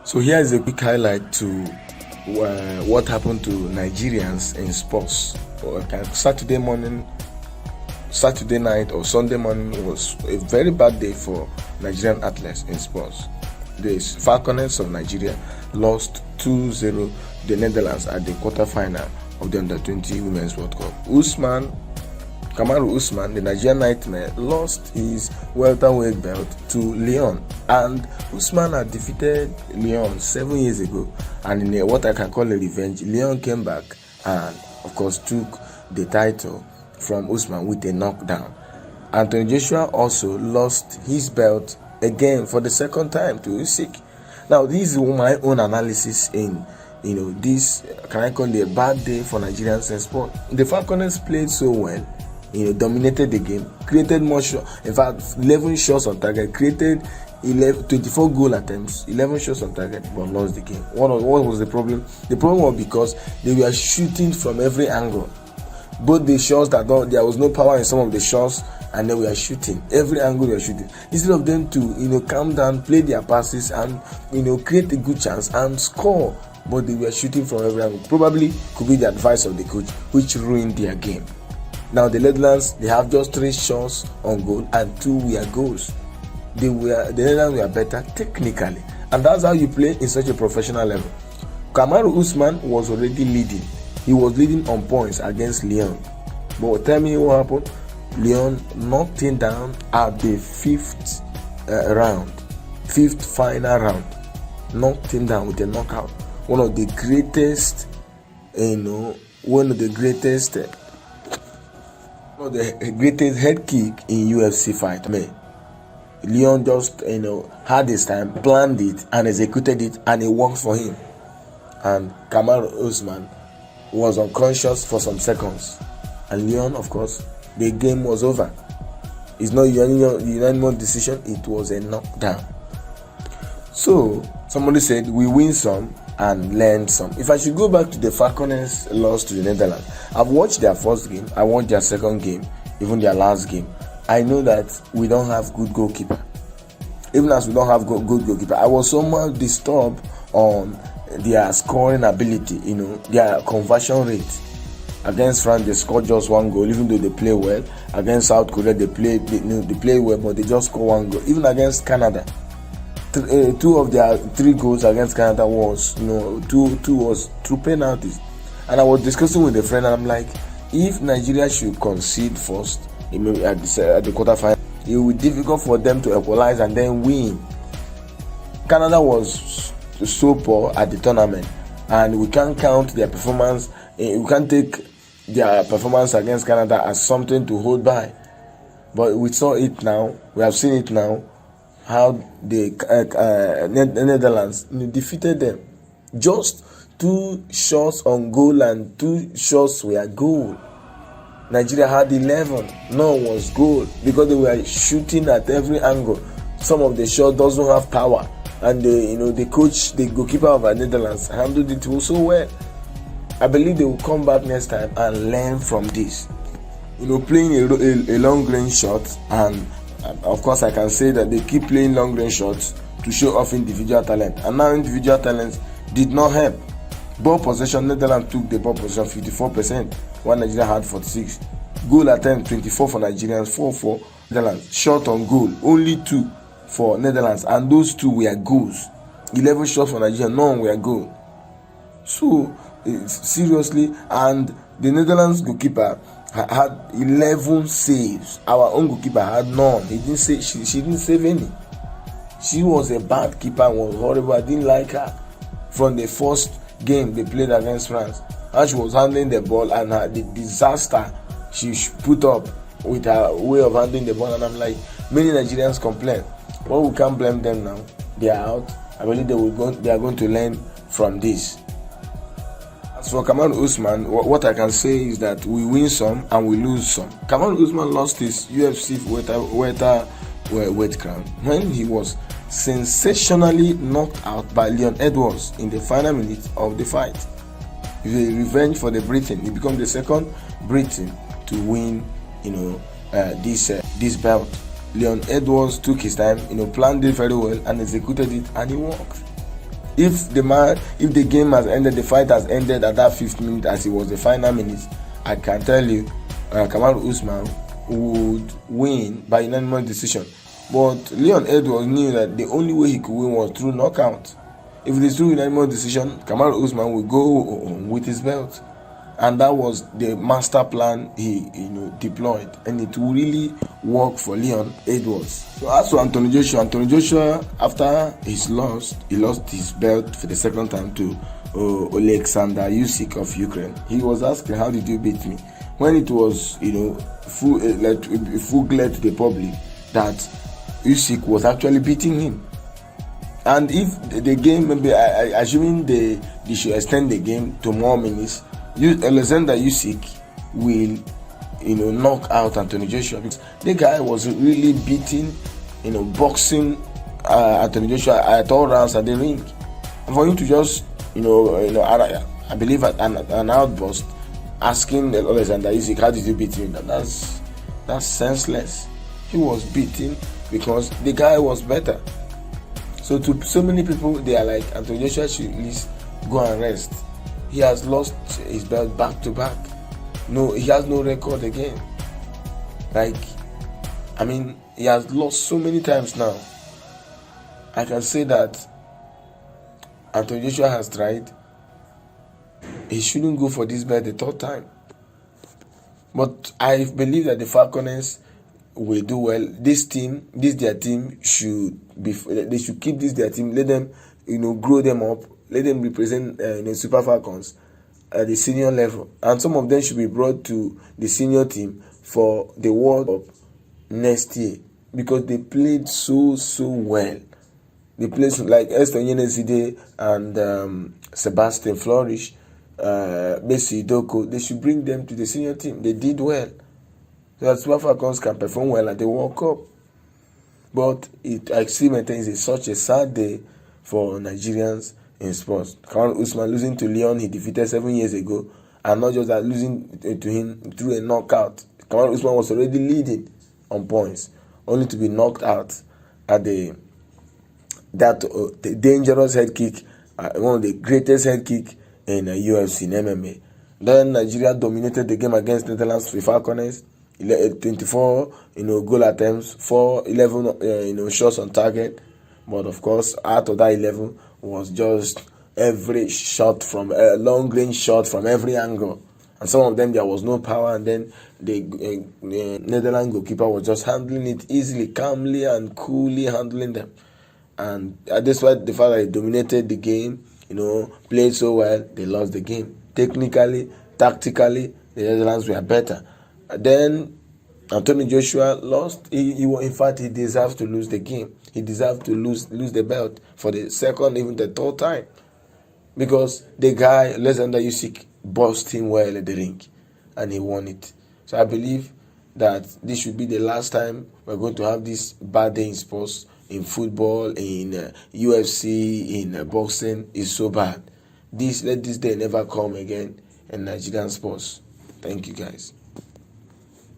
So here is a quick highlight to what happened to Nigerians in sports. Saturday night or Sunday morning was a very bad day for Nigerian athletes in sports. The Falconets of Nigeria lost 2-0 the Netherlands at the quarterfinal of the Under-20 Women's World Cup. Kamaru Usman, the Nigerian nightmare, lost his welterweight belt to Leon, and Usman had defeated Leon 7 years ago, and in what I can call a revenge, Leon came back and of course took the title from Usman with a knockdown. Anthony Joshua also lost his belt again for the second time to Usyk. Now this is my own analysis in this, can I call it a bad day for Nigerians in sport. The Falconets played so well, dominated the game, created more shots. In fact, 11 shots on target, created 24 goal attempts, 11 shots on target, but lost the game. What was the problem? The problem was because they were shooting from every angle. Both the shots there was no power in some of the shots, and then we are shooting every angle. We are shooting instead of them to calm down, play their passes, and create a good chance and score. But they were shooting from every angle. Probably could be the advice of the coach, which ruined their game. Now the Netherlands, they have just 3 shots on goal and 2 were goals. The Netherlands were better technically, and that's how you play in such a professional level. Kamaru Usman was already leading. He was leading on points against Leon. But tell me what happened. Leon knocked him down at the 5th final round. Knocked him down with a knockout. One of the greatest head kick in UFC fight. Leon just had his time, planned it and executed it, and it worked for him. And Kamaru Usman was unconscious for some seconds, and Leon, of course, the game was over. It's not unanimous decision, it was a knockdown. So somebody said we win some and learn some. If I should go back to the Falconets loss to the Netherlands, I've watched their first game, I watched their second game, even their last game. I know that we don't have good goalkeeper. Even as we don't have good goalkeeper, I was somewhat disturbed on their scoring ability, their conversion rate. Against France, they scored just 1 goal, even though they play well. Against South Korea, they play well, but they just scored 1 goal. Even against Canada, 2 of their 3 goals against Canada was, 2 was through penalties. And I was discussing with a friend, and I'm like, if Nigeria should concede first at the quarterfinal, it will be difficult for them to equalize and then win. Canada was so poor at the tournament, and we can't count their performance. We can't take their performance against Canada as something to hold by. But we saw it now. We have seen it now, how the Netherlands defeated them. Just 2 shots on goal and 2 shots were goal. Nigeria had 11. None was goal because they were shooting at every angle. Some of the shots doesn't have power, and the coach, the goalkeeper of the Netherlands, handled it so well. I believe they will come back next time and learn from this. Playing a long range shot, and of course I can say that they keep playing long range shots to show off individual talent, and now individual talents did not help. Ball possession, Netherlands took the ball possession 54%, while Nigeria had 46. Goal attempt 24 for Nigerians, 4 for Netherlands. Shot on goal, only 2 for Netherlands, and those 2 were goals. 11 shots for Nigeria, none were goal. So seriously, and the Netherlands goalkeeper had 11 saves. Our own goalkeeper had none. She didn't save any. She was a bad keeper and was horrible. I didn't like her from the first game they played against France. And she was handling the ball, and the disaster she put up with her way of handling the ball. And I'm like, many Nigerians complain, but we can't blame them now. They are out. I believe they are going to learn from this. As for Kamaru Usman, what I can say is that we win some and we lose some. Kamaru Usman lost his UFC welterweight crown when he was sensationally knocked out by Leon Edwards in the final minute of the fight. It's a revenge for the Briton. He became the second Briton to win, this belt. Leon Edwards took his time, planned it very well and executed it, and it worked. If the game has ended, the fight has ended at that 5th minute as it was the final minute, I can tell you Kamaru Usman would win by unanimous decision. But Leon Edwards knew that the only way he could win was through knockout. If it is through unanimous decision, Kamaru Usman will go with his belt. And that was the master plan he deployed, and it will really work for Leon Edwards. So as for Anthony Joshua, after he lost his belt for the second time to Oleksandr Usyk of Ukraine. He was asking, how did you beat me? When it was full glare to the public that Usyk was actually beating him. And if the game, maybe assuming they should extend the game to more minutes, Oleksandr Usyk will knock out Anthony Joshua, because the guy was really beating, boxing Anthony Joshua at all rounds at the ring. And for him to just I believe an outburst asking Oleksandr Usyk, how did you beat me? That's senseless. He was beaten because the guy was better. So to so many people, they are like, Anthony Joshua should at least go and rest. He has lost his belt back to back. No, he has no record again. He has lost so many times now. I can say that Anthony Joshua has tried. He shouldn't go for this belt the 3rd time. But I believe that the Falconets will do well. Their team should be. They should keep their team. Let them, grow them up. Let them represent Super Falcons at the senior level, and some of them should be brought to the senior team for the World Cup next year, because they played so well. They played like Eston Yeneside and Sabastine Flourish, Messi Doko. They should bring them to the senior team. They did well, so that Super Falcons can perform well at the World Cup. But I still maintain it's such a sad day for Nigerians in sports. Kamaru Usman losing to Leon, he defeated 7 years ago, and not just that, losing to him through a knockout. Kamaru Usman was already leading on points, only to be knocked out at the dangerous head kick, one of the greatest head kick in UFC in MMA. Then Nigeria dominated the game against Netherlands with Falconets, 24 goal attempts, 11 shots on target. But of course, out of that 11 was just every shot from a long range shot from every angle, and some of them there was no power, and then the Netherlands goalkeeper was just handling it easily, calmly and coolly handling them. And despite the fact that they dominated the game, played so well, they lost the game. Technically, tactically, the Netherlands were better. Then Anthony Joshua lost. In fact, he deserves to lose the game. He deserved to lose the belt for the 2nd, even the 3rd time, because the guy Oleksandr Usyk bossed him well at the ring, and he won it. So I believe that this should be the last time we're going to have this bad day in sports, in football, in UFC, in boxing. Is so bad. Let this day never come again in Nigerian sports. Thank you, guys.